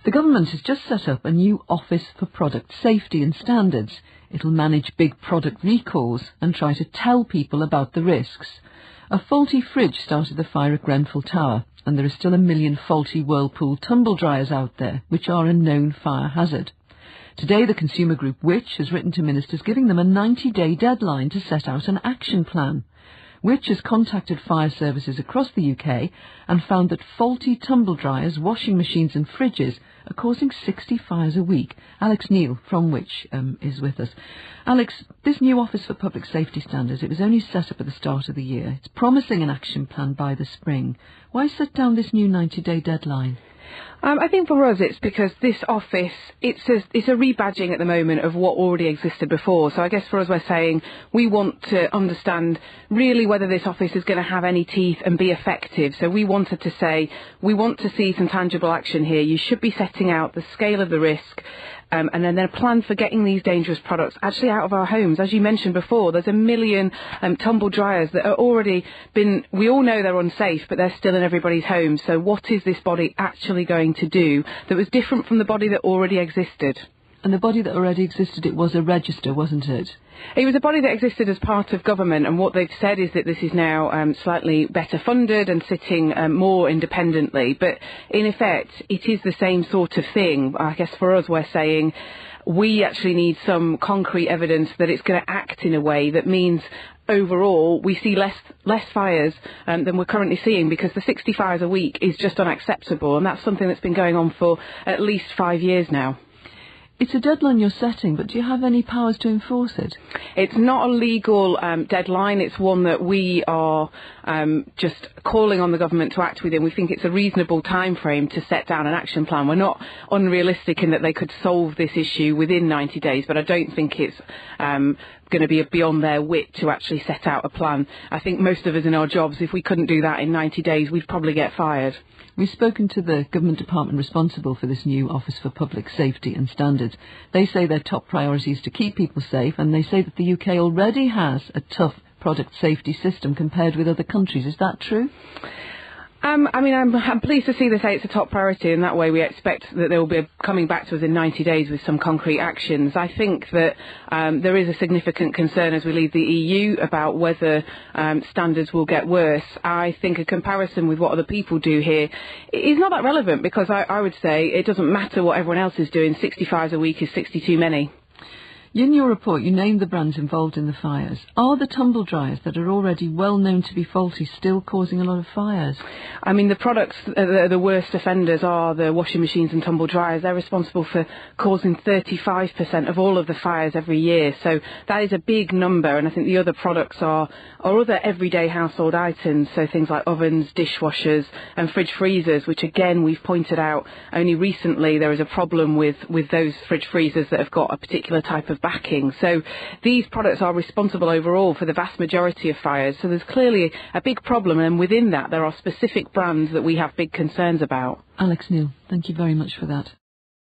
The government has just set up a new Office for Product Safety and Standards. It'll manage big product recalls and try to tell people about the risks. A faulty fridge started the fire at Grenfell Tower, and there are still 1 million faulty Whirlpool tumble dryers out there, which are a known fire hazard. Today, the consumer group Which has written to ministers giving them a 90-day deadline to set out an action plan. Which has contacted fire services across the UK and found that faulty tumble dryers, washing machines and fridges are causing 60 fires a week. Alex Neil from Which is with us. Alex, this new Office for Public Safety Standards, it was only set up at the start of the year. It's promising an action plan by the spring. Why set down this new 90-day deadline? I think for us it's because this office, it's a rebadging at the moment of what already existed before. So I guess for us we're saying we want to understand really whether this office is going to have any teeth and be effective. So we wanted to say we want to see some tangible action here. You should be setting out the scale of the risk and then a plan for getting these dangerous products actually out of our homes. As you mentioned before, there's 1 million tumble dryers that are already we all know they're unsafe, but they're still in everybody's homes. So what is this body actually going to do that was different from the body that already existed? And the body that already existed, it was a register, wasn't it? It was a body that existed as part of government, and what they've said is that this is now slightly better funded and sitting more independently. But in effect, it is the same sort of thing. I guess for us, we're saying we actually need some concrete evidence that it's going to act in a way that means overall we see less fires than we're currently seeing, because the 60 fires a week is just unacceptable, and that's something that's been going on for at least 5 years now. It's a deadline you're setting, but do you have any powers to enforce it? It's not a legal deadline. It's one that we are just calling on the government to act within. We think it's a reasonable time frame to set down an action plan. We're not unrealistic in that they could solve this issue within 90 days, but I don't think it's going to be beyond their wit to actually set out a plan. I think most of us in our jobs, if we couldn't do that in 90 days, we'd probably get fired. We've spoken to the government department responsible for this new Office for Public Safety and Standards. They say their top priority is to keep people safe, and they say that the UK already has a tough product safety system compared with other countries. Is that true? I'm pleased to see they say it's a top priority, and that way we expect that they will be coming back to us in 90 days with some concrete actions. I think that there is a significant concern as we leave the EU about whether standards will get worse. I think a comparison with what other people do here is not that relevant, because I would say it doesn't matter what everyone else is doing. 65 a week is 60 too many. In your report, you named the brands involved in the fires. Are the tumble dryers that are already well known to be faulty still causing a lot of fires? I mean, the products, the worst offenders are the washing machines and tumble dryers. They're responsible for causing 35% of all of the fires every year. So that is a big number. And I think the other products are other everyday household items. So things like ovens, dishwashers and fridge freezers, which again, we've pointed out only recently there is a problem with those fridge freezers that have got a particular type of backing. So these products are responsible overall for the vast majority of fires. So there's clearly a big problem, and within that there are specific brands that we have big concerns about. Alex Neil, thank you very much for that.